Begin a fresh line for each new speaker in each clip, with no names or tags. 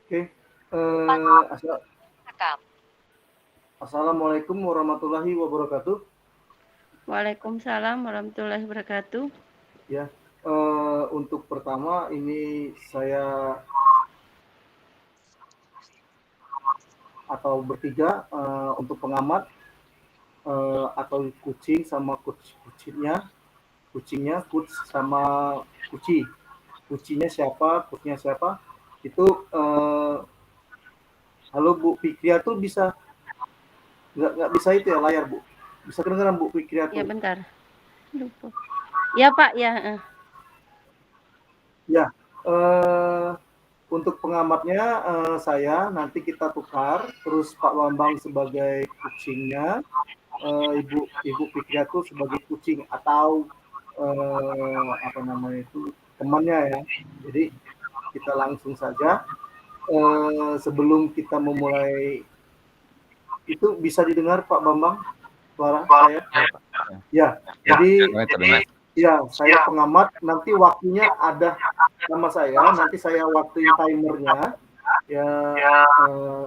Oke, assalamualaikum warahmatullahi wabarakatuh.
Waalaikumsalam warahmatullahi wabarakatuh.
Ya, untuk pertama ini saya atau bertiga untuk pengamat atau kucing sama kucingnya, kuc sama kuci. Kucinya siapa, kucingnya siapa? Itu halo Bu Fikria tuh bisa nggak bisa itu ya layar Bu? Bisa kedengaran Bu Fikria
Ya
tuh?
bentar. Lupa. Ya Pak, ya.
Ya, eh, untuk pengamatnya saya nanti kita tukar, terus Pak Bambang sebagai kucingnya, Ibu Ibu Fikriatu sebagai kucing atau apa namanya itu temannya ya. Jadi kita langsung saja sebelum kita memulai itu bisa didengar Pak Bambang suara saya?
Ya, Pak. Ya,
Ya,
ya,
jadi
terdengar.
ya saya pengamat nanti waktunya ada sama saya, nanti saya waktuin timernya ya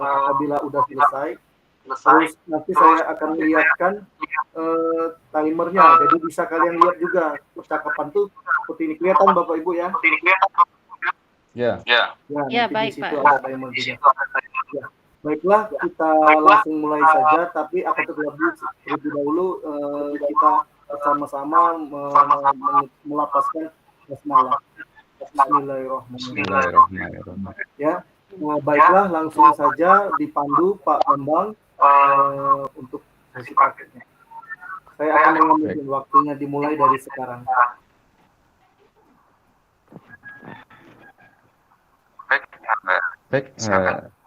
apabila udah selesai terus nanti saya akan lihatkan timernya jadi bisa kalian lihat juga percakapan tuh seperti ini kelihatan Bapak Ibu ya
Ya,
ya
Ya
nanti di
baik
situ
Pak.
ada timer juga ya baiklah kita langsung mulai saja tapi akan terlebih dahulu kita bersama-sama melapaskan basmalah Bismillahirrahmanirrahim
bismillahirrahmanirrahim.
ya. Baiklah, langsung saja dipandu Pak Bambang untuk sesi prakteknya. Saya akan mengambil waktunya dimulai dari sekarang.
Baik,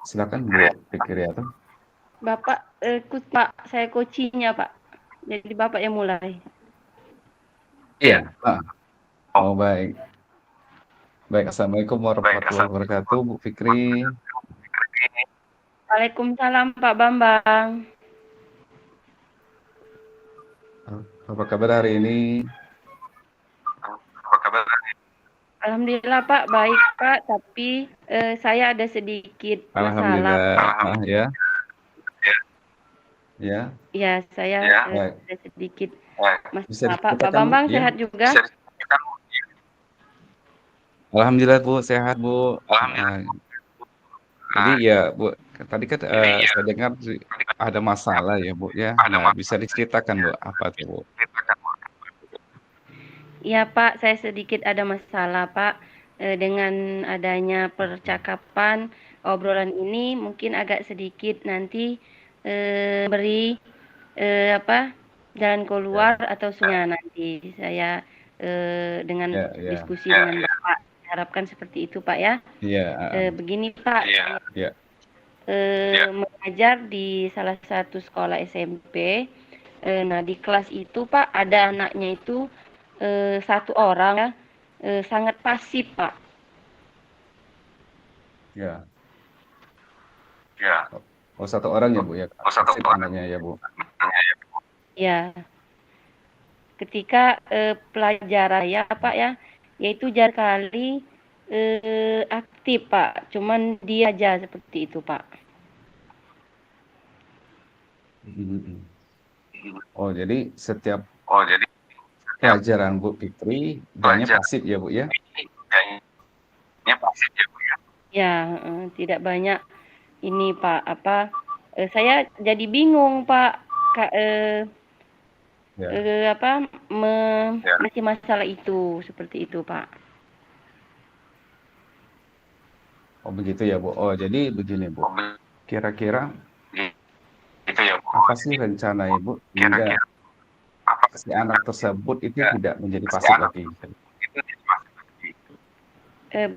silakan Bu Fikriatun.
Bapak Pak, saya kucinya Pak. Jadi Bapak yang mulai.
Iya. Oh, baik. Baik, Assalamualaikum warahmatullahi wabarakatuh, Bu Fikri.
Waalaikumsalam Pak Bambang.
Apa kabar hari ini?
Alhamdulillah Pak, baik Pak, tapi saya ada sedikit masalah
Alhamdulillah,
Pak.
ya. Ya,
Ya, saya
baik.
ada sedikit
Bisa
masalah Pak. Pak
diceritakan, Bu?
Bambang
Ya.
sehat juga?
Alhamdulillah, Bu, sehat, Bu. Jadi ya, Bu, tadi kan saya dengar ada masalah ya, Bu, ya. Nah, bisa diceritakan, Bu, apa tuh, Bu?
Iya Pak, saya sedikit ada masalah Pak. Dengan adanya percakapan obrolan ini mungkin agak sedikit nanti beri jalan keluar
Ya,
atau sunya nanti saya dengan
ya, ya,
diskusi dengan Bapak. Harapkan seperti itu Pak ya.
ya,
Begini Pak,
ya,
mengajar di salah satu sekolah SMP. Nah di kelas itu Pak ada anaknya itu satu orang ya sangat pasif Pak.
ya. Oh, satu orang ya, Bu, ya. Asik anaknya ya, Bu.
Ya, ketika pelajaran ya Pak ya, yaitu jarang kali aktif Pak. Cuman dia aja seperti itu Pak.
Mhm. Oh, jadi setiap pelajaran Bu Fikri, dianya pasif ya, Bu, ya?
Ya, tidak banyak ini Pak apa saya jadi bingung Pak Kak,
Ya.
apa masih masalah itu seperti itu Pak.
Oh, begitu ya, Bu. Oh, jadi begini, Bu. Kira-kira apa sih rencana Ibu hingga si anak tersebut itu tidak menjadi pasif lagi?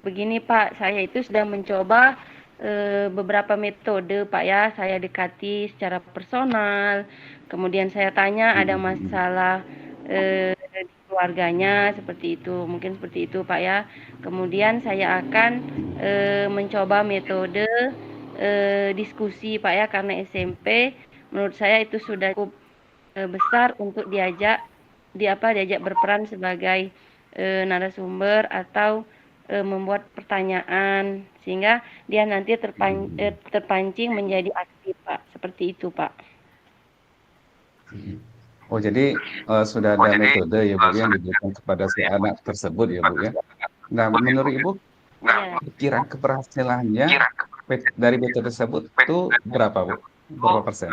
Begini Pak, saya itu sudah mencoba beberapa metode Pak ya. Saya dekati secara personal, kemudian saya tanya ada
Mhm.
masalah di keluarganya seperti itu, mungkin seperti itu Pak ya. Kemudian saya akan mencoba metode diskusi Pak ya, karena SMP menurut saya itu sudah cukup besar untuk diajak berperan sebagai narasumber atau membuat pertanyaan sehingga dia nanti terpancing menjadi aktif, Pak. Seperti itu, Pak.
Oh, jadi sudah ada metode ya Bu yang diberikan kepada si anak tersebut ya Bu ya. Nah, menurut Ibu
Iya.
kira keberhasilannya dari metode tersebut itu berapa Bu? Berapa persen?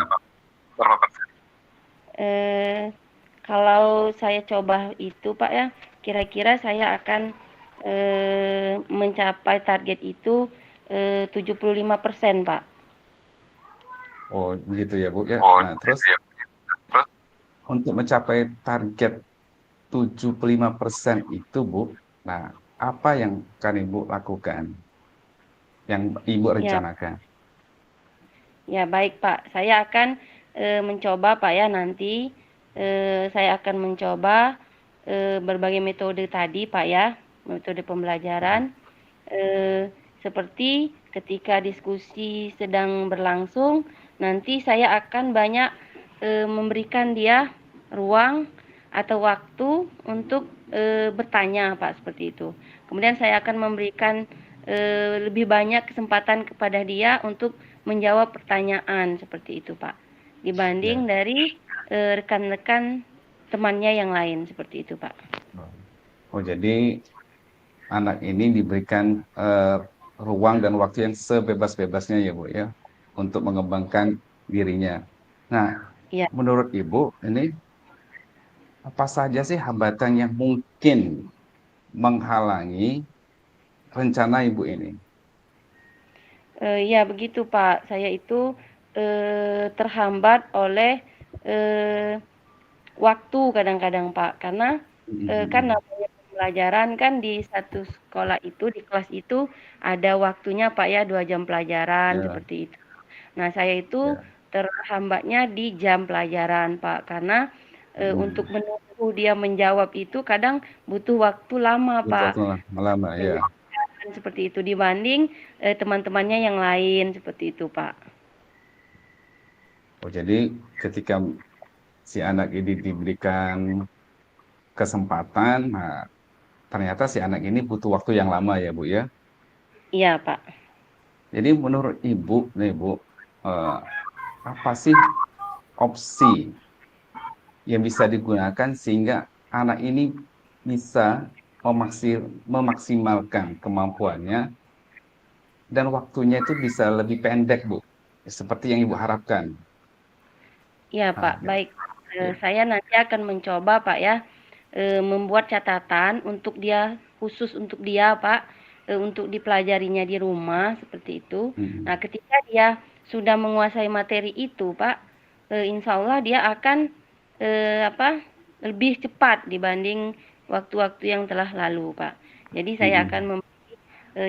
Kalau saya coba itu Pak ya, kira-kira saya akan mencapai target itu 75% Pak.
Oh, begitu ya Bu ya. Nah, terus untuk mencapai target 75% itu Bu, nah apa yang akan Ibu lakukan? Yang Ibu
Ya,
rencanakan?
ya baik Pak. Saya akan mencoba Pak ya nanti. Saya akan mencoba berbagai metode tadi Pak ya, metode pembelajaran. Seperti ketika diskusi sedang berlangsung, nanti saya akan banyak memberikan dia ruang atau waktu untuk bertanya, Pak, seperti itu. Kemudian saya akan memberikan lebih banyak kesempatan kepada dia untuk menjawab pertanyaan seperti itu, Pak, dibanding dari rekan-rekan temannya yang lain seperti itu, Pak.
Oh, jadi anak ini diberikan ruang dan waktu yang sebebas-bebasnya ya Bu ya untuk mengembangkan dirinya. Nah,
Iya.
menurut Ibu ini apa saja sih hambatan yang mungkin menghalangi rencana Ibu ini?
Ya begitu Pak, saya itu terhambat oleh waktu kadang-kadang Pak, karena kan namanya pembelajaran kan di satu sekolah itu, di kelas itu ada waktunya Pak ya, 2 jam pelajaran
Ya,
seperti itu. Nah saya itu
ya.
terhambatnya di jam pelajaran Pak, karena untuk menunggu dia menjawab itu kadang butuh waktu lama
Butuh
Pak.
waktu lama ya.
Seperti itu dibanding teman-temannya yang lain seperti itu Pak.
Oh, jadi ketika si anak ini diberikan kesempatan, nah, ternyata si anak ini butuh waktu yang lama ya Bu ya.
Iya Pak.
Jadi menurut Ibu nih Bu, apa sih opsi yang bisa digunakan sehingga anak ini bisa memaksimalkan kemampuannya dan waktunya itu bisa lebih pendek Bu, seperti yang Ibu harapkan.
Iya
Nah,
Pak, baik.
ya.
Saya nanti akan mencoba Pak ya, membuat catatan untuk dia, khusus untuk dia Pak, untuk dipelajarinya di rumah seperti itu. Nah, ketika dia sudah menguasai materi itu Pak, insya Allah dia akan lebih cepat dibanding waktu-waktu yang telah lalu Pak. Jadi saya akan memberi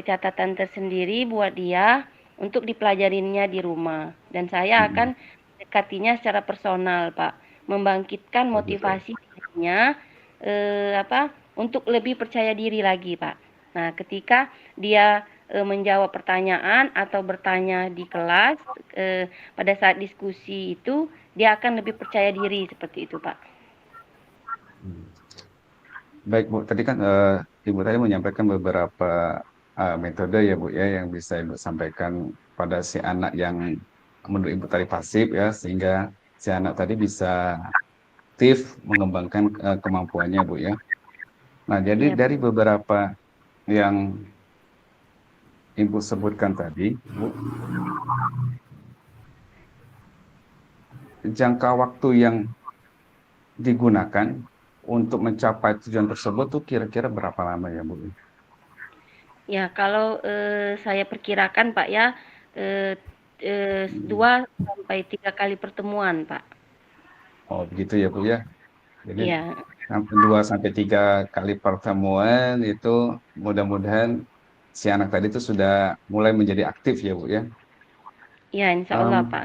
catatan tersendiri buat dia untuk dipelajarinya di rumah. Dan saya akan mendekatinya secara personal, Pak, membangkitkan
Oh, gitu.
motivasi dirinya untuk lebih percaya diri lagi, Pak. Nah, ketika dia menjawab pertanyaan atau bertanya di kelas pada saat diskusi itu, dia akan lebih percaya diri seperti itu, Pak.
Baik Bu, tadi kan Ibu tadi menyampaikan beberapa metode ya Bu ya yang bisa Ibu sampaikan pada si anak yang menurut Ibu tadi pasif ya, sehingga si anak tadi bisa aktif mengembangkan kemampuannya Bu ya. Nah, jadi
Iya,
dari beberapa yang Ibu sebutkan tadi, Bu, jangka waktu yang digunakan untuk mencapai tujuan tersebut tuh kira-kira berapa lama ya Bu?
ya kalau saya perkirakan Pak ya, 2 sampai 3 kali pertemuan, Pak.
Oh, begitu ya Bu ya. Jadi
Iya,
2 sampai 3 kali pertemuan itu mudah-mudahan si anak tadi itu sudah mulai menjadi aktif ya Bu ya.
iya insya Allah
Em,
Pak.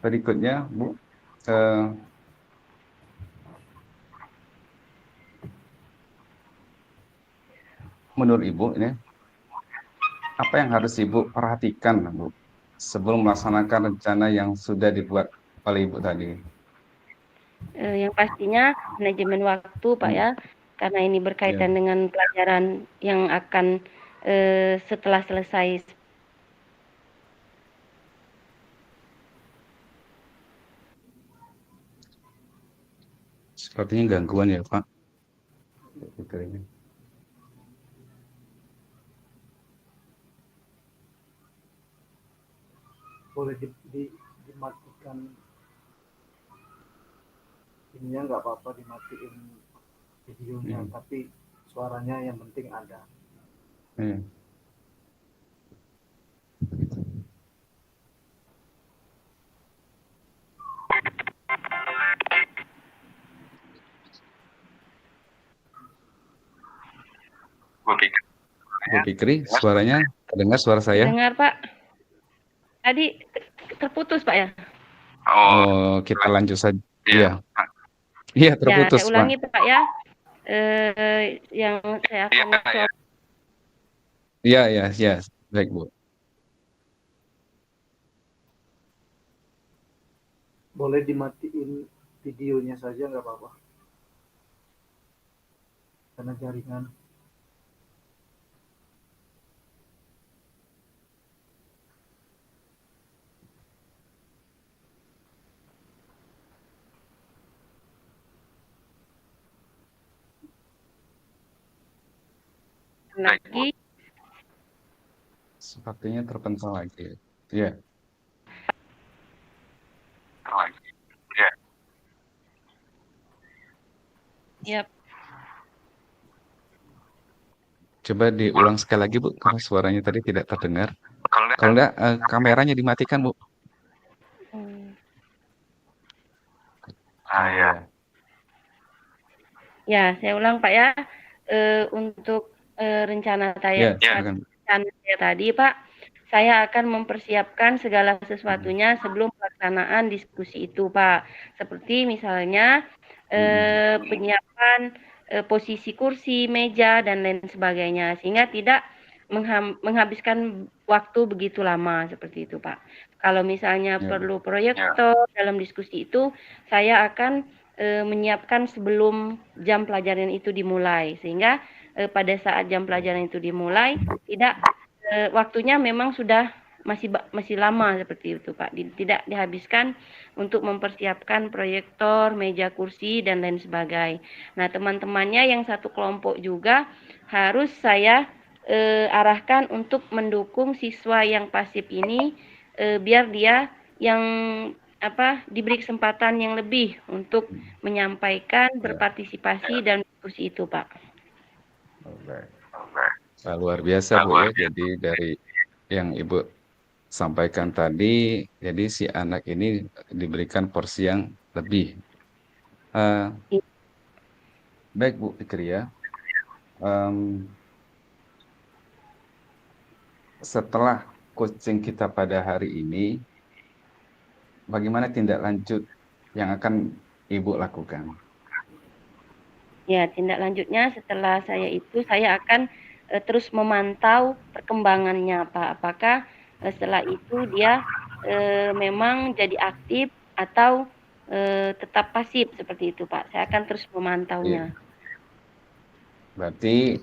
berikutnya Bu, eh, menurut Ibu ini apa yang harus Ibu perhatikan Bu sebelum melaksanakan rencana yang sudah dibuat oleh Ibu tadi?
Yang pastinya manajemen waktu Pak
Hmm,
ya, karena ini
ya.
berkaitan dengan pelajaran yang akan setelah selesai.
Sepertinya gangguan ya, Pak. Ini.
Boleh dimatikan ininya, nggak apa-apa dimatiin videonya, tapi suaranya yang penting ada.
Bu Fikri, suaranya terdengar suara saya?
Dengar Pak. Tadi terputus Pak ya?
Oh, kita lanjut saja. Iya. Iya,
Ya,
terputus,
saya
Pak.
ulangi Pak ya. Yang saya akan coba.
Iya, iya, iya. Baik, Bu.
Boleh dimatiin videonya saja, nggak apa-apa. Karena jaringan.
Lagi.
Sepertinya terpental lagi. Iya.
Yap.
Coba diulang sekali lagi, Bu, karena suaranya tadi tidak terdengar. Kalau enggak, kameranya dimatikan, Bu. Iya.
Ya, saya ulang Pak ya. Untuk rencana
Ya, silakan.
saya tadi Pak, saya akan mempersiapkan segala sesuatunya sebelum pelaksanaan diskusi itu Pak. Seperti misalnya penyiapan posisi kursi, meja, dan lain sebagainya. Sehingga tidak menghabiskan waktu begitu lama seperti itu Pak. Kalau misalnya perlu proyektor dalam diskusi itu, saya akan menyiapkan sebelum jam pelajaran itu dimulai, sehingga pada saat jam pelajaran itu dimulai tidak waktunya memang sudah masih lama seperti itu Pak, tidak dihabiskan untuk mempersiapkan proyektor, meja kursi dan lain sebagainya. Nah teman-temannya yang satu kelompok juga harus saya arahkan untuk mendukung siswa yang pasif ini biar dia yang diberi kesempatan yang lebih untuk menyampaikan, berpartisipasi dalam diskusi itu, Pak.
Luar biasa, Bu ya. Jadi dari yang Ibu sampaikan tadi, jadi si anak ini diberikan porsi yang lebih. Baik, Bu Fikri ya. Setelah coaching kita pada hari ini, bagaimana tindak lanjut yang akan Ibu lakukan?
Ya, tindak lanjutnya setelah saya akan terus memantau perkembangannya, Pak. Apakah setelah itu dia memang jadi aktif atau tetap pasif seperti itu, Pak. Saya akan terus memantaunya.
Berarti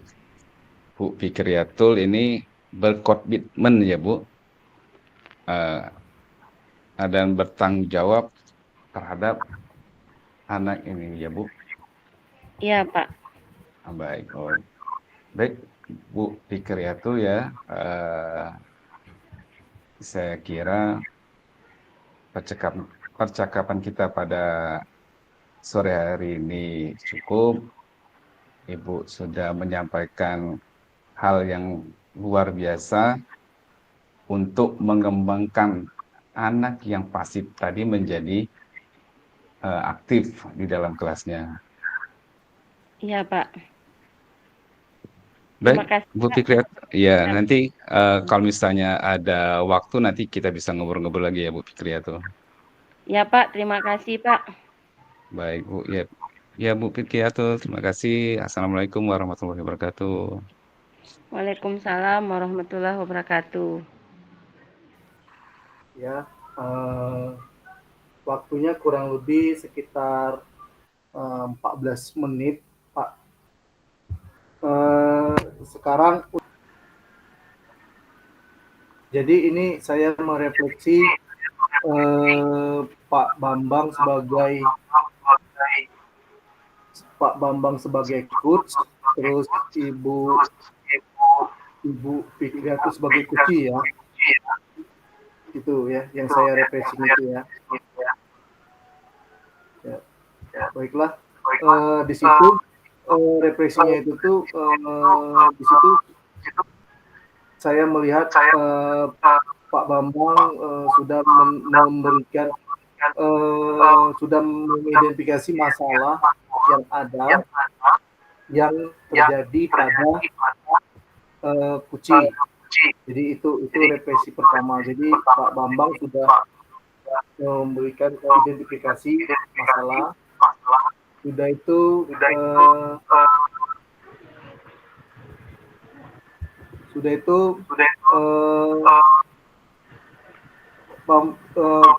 Bu Fikriatul ini berkomitmen ya, Bu, dan bertanggung jawab terhadap anak ini ya, Bu.
Iya, Pak.
Baik, baik Bu Fikriatul ya. Saya kira percakapan kita pada sore hari ini cukup. Ibu sudah menyampaikan hal yang luar biasa untuk mengembangkan anak yang pasif tadi menjadi aktif di dalam kelasnya.
Iya, Pak.
Baik,
Terima kasih,
Bu Fikri. Ya, nanti kalau misalnya ada waktu nanti kita bisa ngobrol-ngobrol lagi ya, Bu Fikri tuh.
Ya, Pak. Terima kasih, Pak.
Baik, Bu. Ya, ya Bu Fikri tuh. Terima kasih. Assalamualaikum warahmatullahi wabarakatuh.
Waalaikumsalam warahmatullahi wabarakatuh.
Ya, waktunya kurang lebih sekitar 14 menit, Pak. Sekarang Jadi ini saya merefleksi Pak Bambang sebagai coach, terus Ibu Fikria itu sebagai kuci ya. Itu ya yang saya refreshing itu ya. Baiklah, di situ refreshingnya itu tuh di situ saya melihat Pak Bambang sudah memberikan sudah mengidentifikasi masalah yang ada yang terjadi pada kucing. Jadi itu refleksi pertama. Jadi Pak Bambang sudah memberikan identifikasi masalah. Sudah itu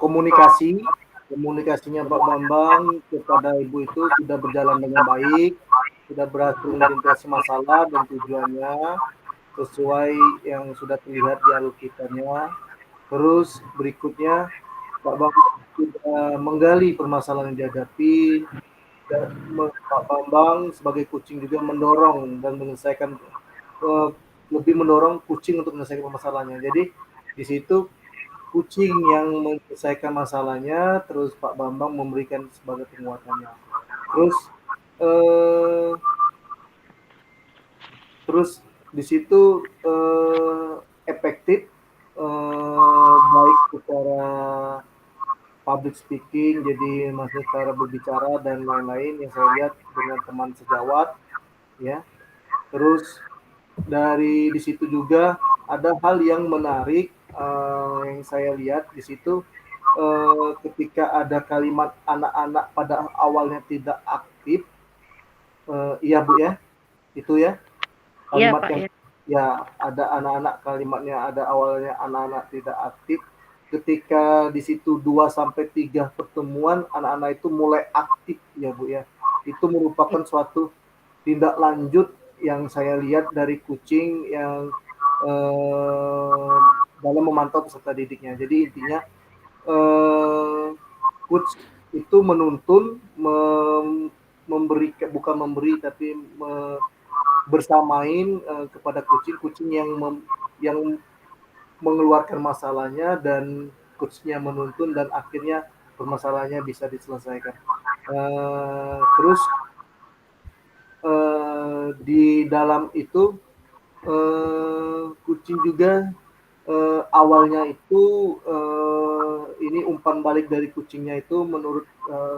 komunikasinya Pak Bambang kepada Ibu itu sudah berjalan dengan baik, sudah berhasil mengidentifikasi masalah dan tujuannya sesuai yang sudah terlihat di alukitannya. Terus berikutnya Pak Bambang sudah menggali permasalahan yang dihadapi, dan Pak Bambang sebagai kucing juga mendorong dan menyelesaikan lebih mendorong kucing untuk menyelesaikan permasalahannya. Jadi di situ kucing yang menyelesaikan masalahnya, terus Pak Bambang memberikan sebagai penguatannya. Terus di situ efektif, baik secara public speaking, jadi maksudnya cara berbicara dan lain-lain yang saya lihat dengan teman sejawat, ya. Terus di situ juga ada hal yang menarik yang saya lihat di situ ketika ada kalimat anak-anak pada awalnya tidak aktif, iya Bu ya, itu ya kalimat
Pak,
yang ya ada anak-anak kalimatnya ada awalnya anak-anak tidak aktif. Ketika di situ 2-3 pertemuan anak-anak itu mulai aktif ya Bu ya. Itu merupakan suatu tindak lanjut yang saya lihat dari kucing yang dalam memantau peserta didiknya. Jadi intinya coach itu menuntun, bukan memberi tapi bersamain kepada kucing yang mengeluarkan masalahnya dan coachnya menuntun dan akhirnya permasalahannya bisa diselesaikan. Terus di dalam itu kucing juga awalnya itu ini umpan balik dari kucingnya itu menurut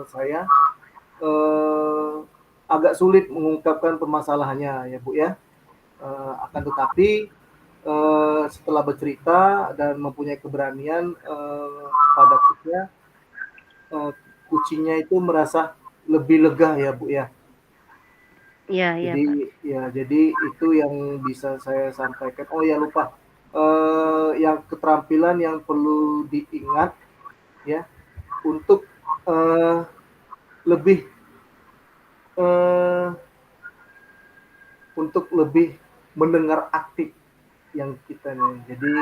saya agak sulit mengungkapkan permasalahannya ya Bu ya. Akan tetapi setelah bercerita dan mempunyai keberanian pada kucingnya itu merasa lebih lega ya Bu ya.
Iya, Pak.
Jadi itu yang bisa saya sampaikan. Oh ya lupa, yang keterampilan yang perlu diingat ya untuk lebih mendengar aktif yang kita nih. Jadi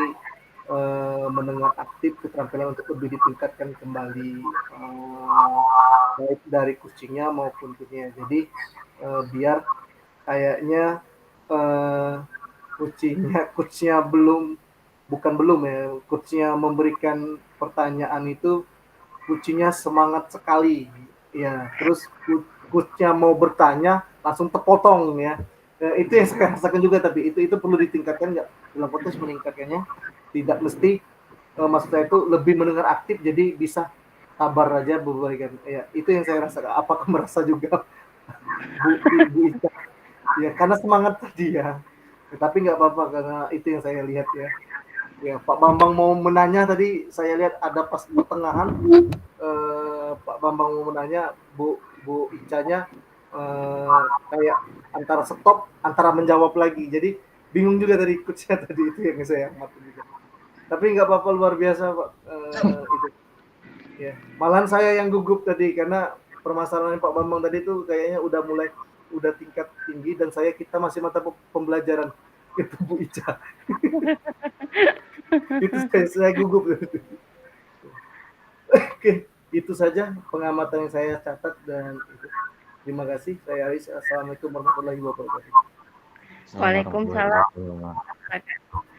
mendengar aktif keterampilan untuk lebih ditingkatkan kembali baik dari kucingnya maupun kucingnya. Jadi biar kayaknya coachnya coachnya memberikan pertanyaan itu kucingnya semangat sekali ya, terus coachnya mau bertanya langsung terpotong ya. Itu yang saya rasakan juga, tapi itu perlu ditingkatkan, nggak dalam konteks meningkatkannya tidak mesti maksud saya itu lebih mendengar aktif jadi bisa sabar aja berbalikan ya. Itu yang saya rasakan. Apakah merasa juga Bu Ica ya karena semangat tadi ya, tapi nggak apa-apa karena itu yang saya lihat ya. Ya Pak Bambang mau menanya tadi saya lihat ada pas pertengahan Pak Bambang mau menanya Bu Icanya kayak antara stop antara menjawab lagi, jadi bingung juga dari coachnya tadi. Itu yang saya amati juga, tapi nggak apa-apa, luar biasa Pak. Itu ya malahan saya yang gugup tadi karena permasalahan Pak Bambang tadi itu kayaknya udah tingkat tinggi dan kita masih mata pembelajaran itu Bu Ica. Itu saya gugup. Oke, itu saja pengamatan yang saya catat dan itu. Terima kasih. Saya Aris. Assalamualaikum warahmatullahi wabarakatuh.
Waalaikumsalam.
Assalamualaikum warahmatullahi wabarakatuh.